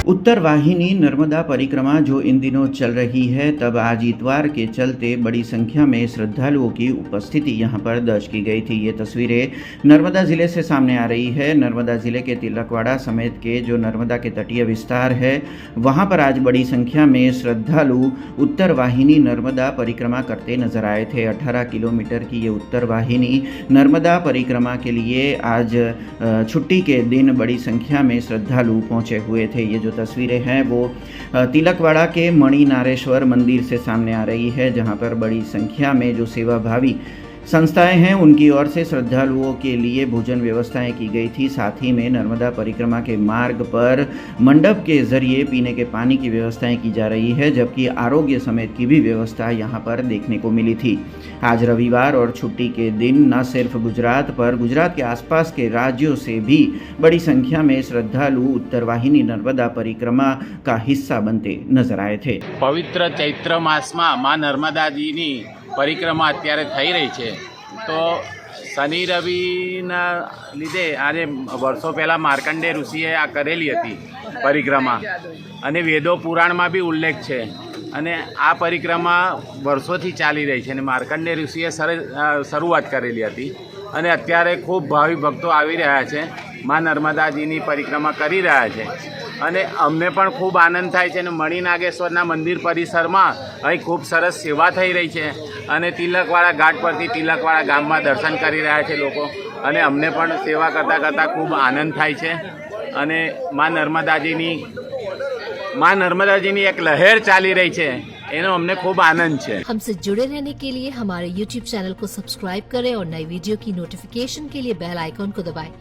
उत्तर वाहिनी नर्मदा परिक्रमा जो इन दिनों चल रही है, तब आज इतवार के चलते बड़ी संख्या में श्रद्धालुओं की उपस्थिति यहां पर दर्ज की गई थी। ये तस्वीरें नर्मदा ज़िले से सामने आ रही है। नर्मदा ज़िले के तिलकवाड़ा समेत के जो नर्मदा के तटीय विस्तार है, वहां पर आज बड़ी संख्या में श्रद्धालु उत्तर वाहिनी नर्मदा परिक्रमा करते नजर आए थे। 18 किलोमीटर की ये उत्तर वाहिनी नर्मदा परिक्रमा के लिए आज छुट्टी के दिन बड़ी संख्या में श्रद्धालु पहुंचे हुए थे। ये जो तस्वीरें हैं वो तिलकवाड़ा के मणिनारेश्वर मंदिर से सामने आ रही है, जहां पर बड़ी संख्या में जो सेवाभावी संस्थाएं हैं उनकी ओर से श्रद्धालुओं के लिए भोजन व्यवस्थाएं की गई थी। साथ ही में नर्मदा परिक्रमा के मार्ग पर मंडप के जरिए पीने के पानी की व्यवस्थाएं की जा रही है, जबकि आरोग्य समेत की भी व्यवस्था यहां पर देखने को मिली थी। आज रविवार और छुट्टी के दिन न सिर्फ गुजरात पर गुजरात के आसपास के राज्यों से भी बड़ी संख्या में श्रद्धालु उत्तर वाहिनी नर्मदा परिक्रमा का हिस्सा बनते नजर आए थे। पवित्र चैत्र मास में माँ नर्मदाजीनी परिक्रमा अत्यारे થઈ રહી છે, તો શનિ રવિના લીધે આજે વર્ષો પહેલાં માર્કંડેય ઋષિએ આ કરેલી હતી પરિક્રમા, અને વેદો પુરાણમાં બી ઉલ્લેખ છે, અને આ પરિક્રમા વર્ષોથી ચાલી રહી છે, અને માર્કંડેય ઋષિએ શરૂઆત કરેલી હતી, અને અત્યારે ખૂબ ભાવિ ભક્તો આવી રહ્યા છે, મા નર્મદાજીની પરિક્રમા કરી રહ્યા છે, અને અમને પણ ખૂબ આનંદ થાય છે। અને મણિનાગેશ્વરના મંદિર પરિસરમાં અહીં ખૂબ સરસ સેવા થઈ રહી છે, અને તિલકવાડા ઘાટ પરથી તિલકવાડા ગામમાં દર્શન કરી રહ્યા છે લોકો, અને અમને પણ સેવા કરતાં કરતાં ખૂબ આનંદ થાય છે। અને મા નર્મદાજીની એક લહેર ચાલી રહી છે, એનો અમને ખૂબ આનંદ છે। हमसे जुड़े रहने के लिए हमारे YouTube चैनल को सब्सक्राइब करें और नई वीडियो की नोटिफिकेशन के लिए बेल आइकॉन को दबाएं।